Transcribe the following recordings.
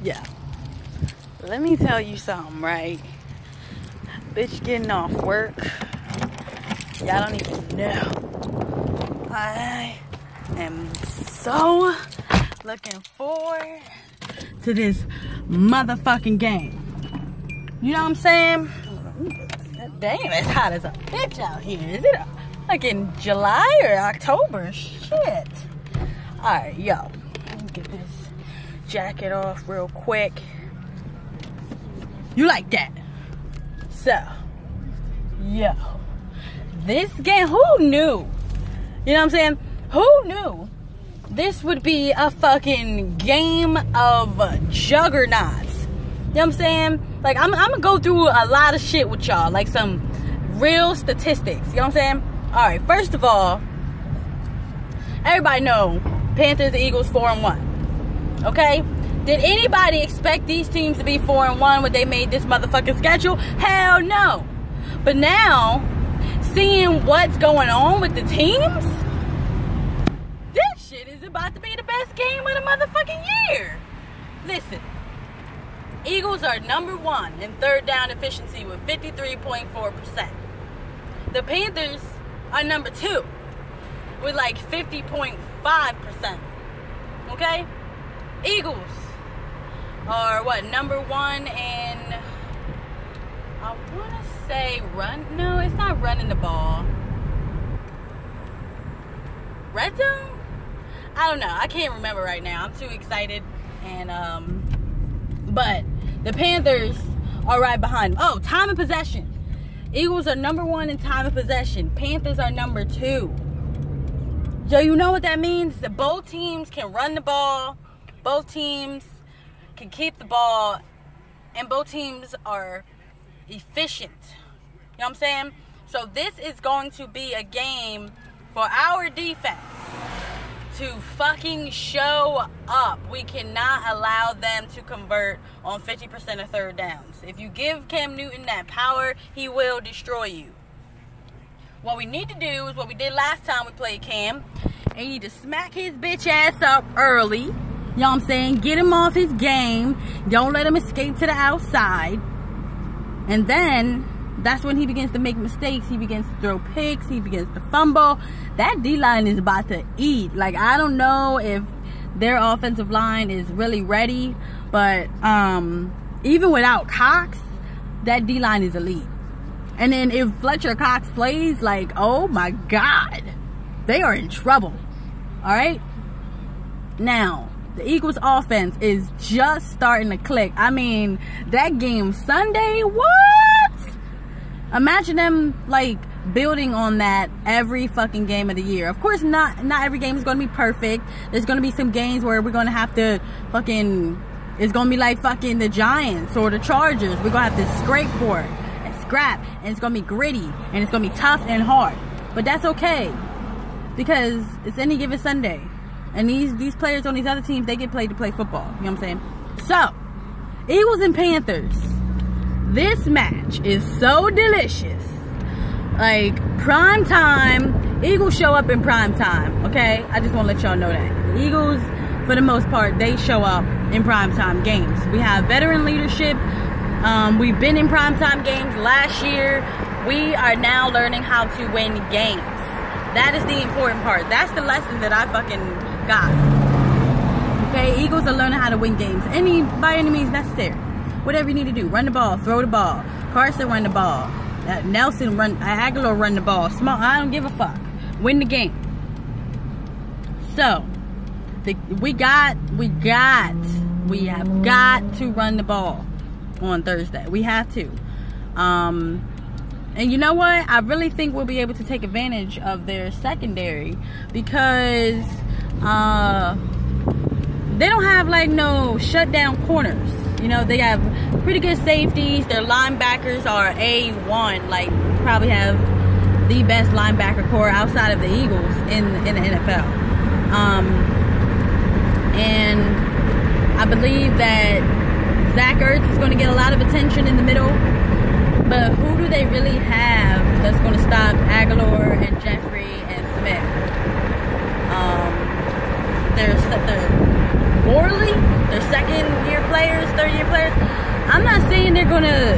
Yeah. Let me tell you something, right? Bitch getting off work. Y'all don't even know. I am so looking forward to this motherfucking game. You know what I'm saying? Damn, it's hot as a bitch out here. Is it like in July or October? Shit. Alright, yo. Let me get this jacket off real quick. You like that? So, yo. This game, who knew? You know what I'm saying? Who knew this would be a fucking game of juggernauts? You know what I'm saying? Like, I'm gonna go through a lot of shit with y'all. Like, some real statistics. You know what I'm saying? Alright, first of all, everybody know Panthers, Eagles, 4-1. Okay? Did anybody expect these teams to be 4-1 when they made this motherfucking schedule? Hell no. But now, seeing what's going on with the teams, this shit is about to be the best game of the motherfucking year. Listen. Eagles are number 1 in third down efficiency with 53.4%. The Panthers are number 2 with like 50.5%. Okay? Eagles are what, number 1 in, I want to say run, no, it's not running the ball. Red zone? I don't know. I can't remember right now. I'm too excited. And, but the Panthers are right behind them. Oh, time of possession. Eagles are number 1 in time of possession. Panthers are number 2. So you know what that means? That both teams can run the ball. Both teams can keep the ball. And both teams are efficient. You know what I'm saying? So this is going to be a game for our defense to fucking show up. We cannot allow them to convert on 50% of third downs. If you give Cam Newton that power, he will destroy you. What we need to do is what we did last time we played Cam. And you need to smack his bitch ass up early. You know what I'm saying? Get him off his game. Don't let him escape to the outside. And then that's when he begins to make mistakes. He begins to throw picks. He begins to fumble. That D-line is about to eat. Like, I don't know if their offensive line is really ready. But even without Cox, that D-line is elite. And then if Fletcher Cox plays, like, oh my God. They are in trouble. Alright? Now, the Eagles offense is just starting to click. I mean, that game Sunday, what? Imagine them, like, building on that every fucking game of the year. Of course, not every game is going to be perfect. There's going to be some games where we're going to have to fucking, it's going to be like fucking the Giants or the Chargers. We're going to have to scrape for it and scrap. And it's going to be gritty. And it's going to be tough and hard. But that's okay. Because it's any given Sunday. And these players on these other teams, they get paid to play football. You know what I'm saying? So, Eagles and Panthers. This match is so delicious. Like, prime time. Eagles show up in prime time. Okay? I just want to let y'all know that. The Eagles, for the most part, they show up in prime time games. We have veteran leadership. We've been in prime time games last year. We are now learning how to win games. That is the important part. That's the lesson that I fucking got. Okay, Eagles are learning how to win games by any means necessary. Whatever you need to do. Run the ball, throw the ball. Carson run the ball. Nelson run, Aguilar run the ball. Small, I don't give a fuck. Win the game. So, we have got to run the ball on Thursday. We have to. And you know what? I really think we'll be able to take advantage of their secondary because they don't have like no shutdown corners. You know, they have pretty good safeties. Their linebackers are A1. Like, probably have the best linebacker core outside of the Eagles in the NFL. And I believe that Zach Ertz is going to get a lot of attention in the middle. But who do they really have that's going to stop Aguilar and Jeffrey and Smith? poorly. They're second-year players, third-year players. I'm not saying we're gonna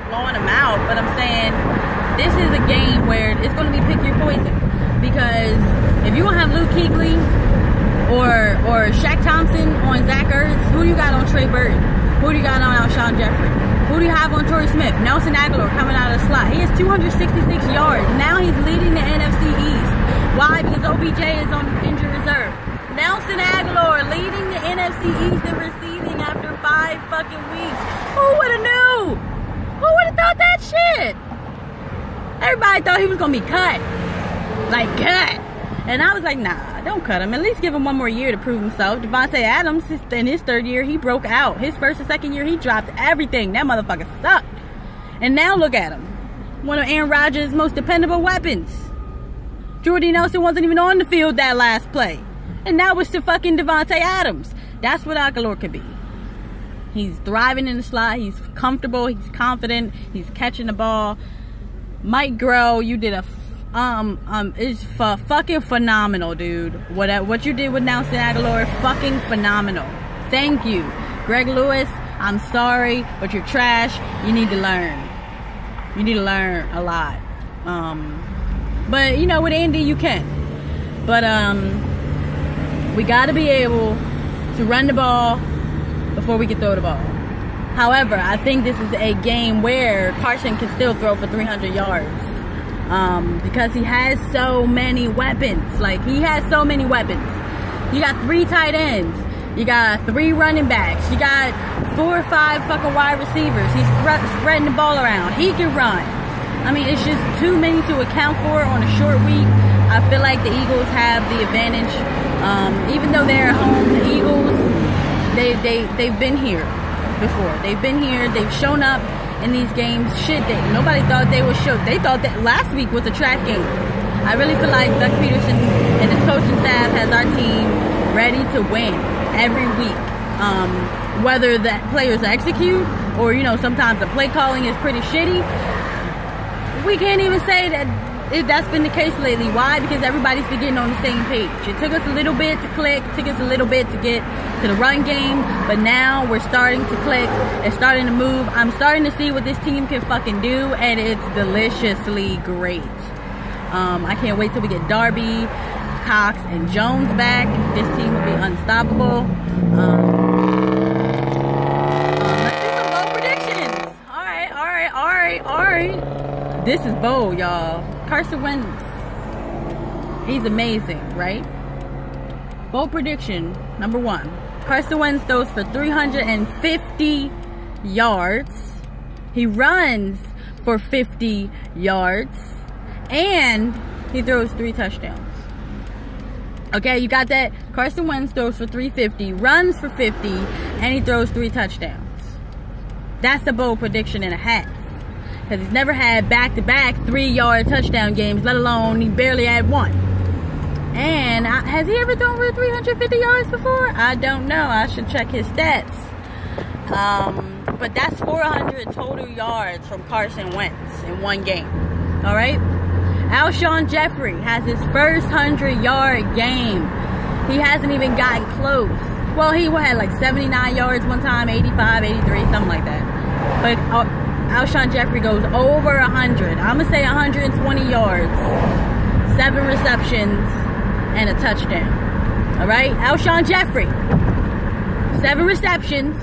blowing them out, but I'm saying this is a game where it's gonna be pick your poison. Because if you gonna have Luke Kuechly or Shaq Thompson on Zach Ertz, who do you got on Trey Burton? Who do you got on Alshon Jeffrey? Who do you have on Torrey Smith? Nelson Aguilar coming out of the slot. He has 266 yards. Now he's leading the NFC East. Why? Because OBJ is on injured reserve. Nelson Aguilar leading the NFC East in receiving after 5 fucking weeks. Who would have knew? Who would have thought that shit? Everybody thought he was going to be cut. Like, cut. And I was like, nah, don't cut him. At least give him one more year to prove himself. Devontae Adams, in his third year, he broke out. His first and second year, he dropped everything. That motherfucker sucked. And now look at him. One of Aaron Rodgers' most dependable weapons. Jordy Nelson wasn't even on the field that last play. And now it's to fucking Devontae Adams. That's what Aguilar could be. He's thriving in the slot. He's comfortable. He's confident. He's catching the ball. Mike Groh, you did a it's fucking phenomenal, dude. What you did with Nelson Aguilar, fucking phenomenal. Thank you. Greg Lewis, I'm sorry, but you're trash. You need to learn. You need to learn a lot. But you know, with Andy, you can. But we got to be able to run the ball before we can throw the ball. However, I think this is a game where Carson can still throw for 300 yards. Because he has so many weapons. Like, he has so many weapons. You got 3 tight ends. You got 3 running backs. You got 4 or 5 fucking wide receivers. He's spreading the ball around. He can run. I mean, it's just too many to account for on a short week. I feel like the Eagles have the advantage. Even though they're at home, the Eagles, they've been here before. They've been here. They've shown up in these games. Shit, nobody thought they would show. They thought that last week was a trap game. I really feel like Doug Peterson and his coaching staff has our team ready to win every week. Whether the players execute or, you know, sometimes the play calling is pretty shitty. We can't even say that that's been the case lately. Why? Because everybody's been getting on the same page. It took us a little bit to click. It took us a little bit to get to the run game. But now we're starting to click. It's starting to move. I'm starting to see what this team can fucking do. And it's deliciously great. I can't wait till we get Darby, Cox, and Jones back. This team will be unstoppable. Let's do some bold predictions. All right. This is bold, y'all. Carson Wentz. He's amazing, right? Bold prediction, number 1. Carson Wentz throws for 350 yards. He runs for 50 yards. And he throws 3 touchdowns. Okay, you got that? Carson Wentz throws for 350, runs for 50, and he throws 3 touchdowns. That's a bold prediction and a half. Because he's never had back-to-back 3-yard touchdown games, let alone he barely had 1. And has he ever thrown for 350 yards before? I don't know. I should check his stats. But that's 400 total yards from Carson Wentz in 1 game. All right? Alshon Jeffrey has his first 100-yard game. He hasn't even gotten close. Well, he had like 79 yards one time, 85, 83, something like that. But Alshon Jeffrey goes over 100. I'm going to say 120 yards, 7 receptions, and a touchdown. All right? Alshon Jeffrey, 7 receptions,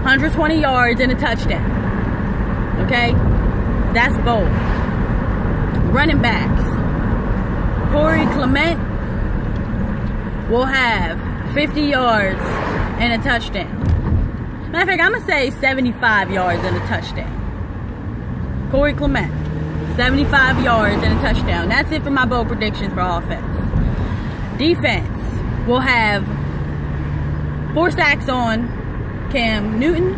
120 yards, and a touchdown. Okay? That's bold. Running backs. Corey Clement will have 50 yards and a touchdown. Matter of fact, I'm going to say 75 yards and a touchdown. Corey Clement, 75 yards and a touchdown. That's it for my bold predictions for offense. Defense will have 4 sacks on Cam Newton,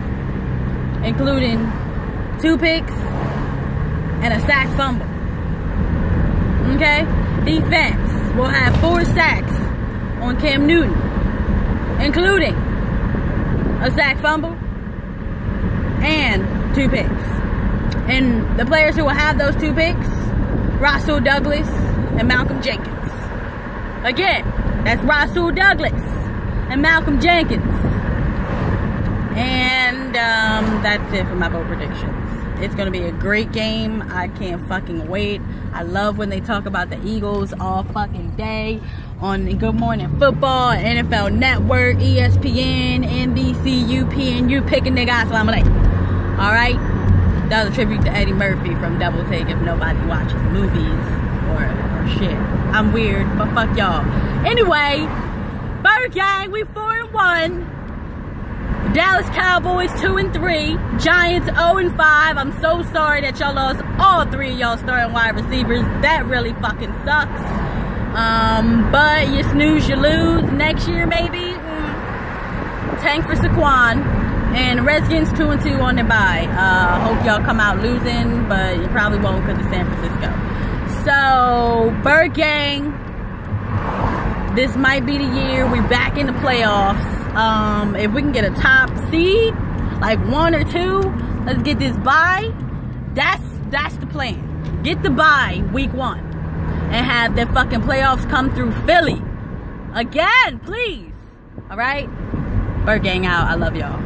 including 2 picks and a sack fumble. Okay? Defense will have 4 sacks on Cam Newton, including a sack fumble and 2 picks. And the players who will have those 2 picks, Russell Douglas and Malcolm Jenkins. Again, that's Rasul Douglas and Malcolm Jenkins. And that's it for my bold predictions. It's going to be a great game. I can't fucking wait. I love when they talk about the Eagles all fucking day on Good Morning Football, NFL Network, ESPN, NBC, UPN. Pick a nigga. Assalamu alaikum. Alright? That was a tribute to Eddie Murphy from Double Take if nobody watches movies or shit. I'm weird, but fuck y'all. Anyway, Bird Gang, we 4-1. Dallas Cowboys 2-3, Giants 0-5. I'm so sorry that y'all lost all 3 of y'all starting wide receivers. That really fucking sucks. But you snooze, you lose. Next year, maybe. Tank for Saquon. And Redskins 2-2 on their bye. Hope y'all come out losing, but you probably won't because it's San Francisco. So, Bird Gang, this might be the year we back in the playoffs. If we can get a top seed, like 1 or 2, let's get this bye. That's the plan. Get the bye week 1 and have the fucking playoffs come through Philly again, please. All right, Bird Gang out. I love y'all.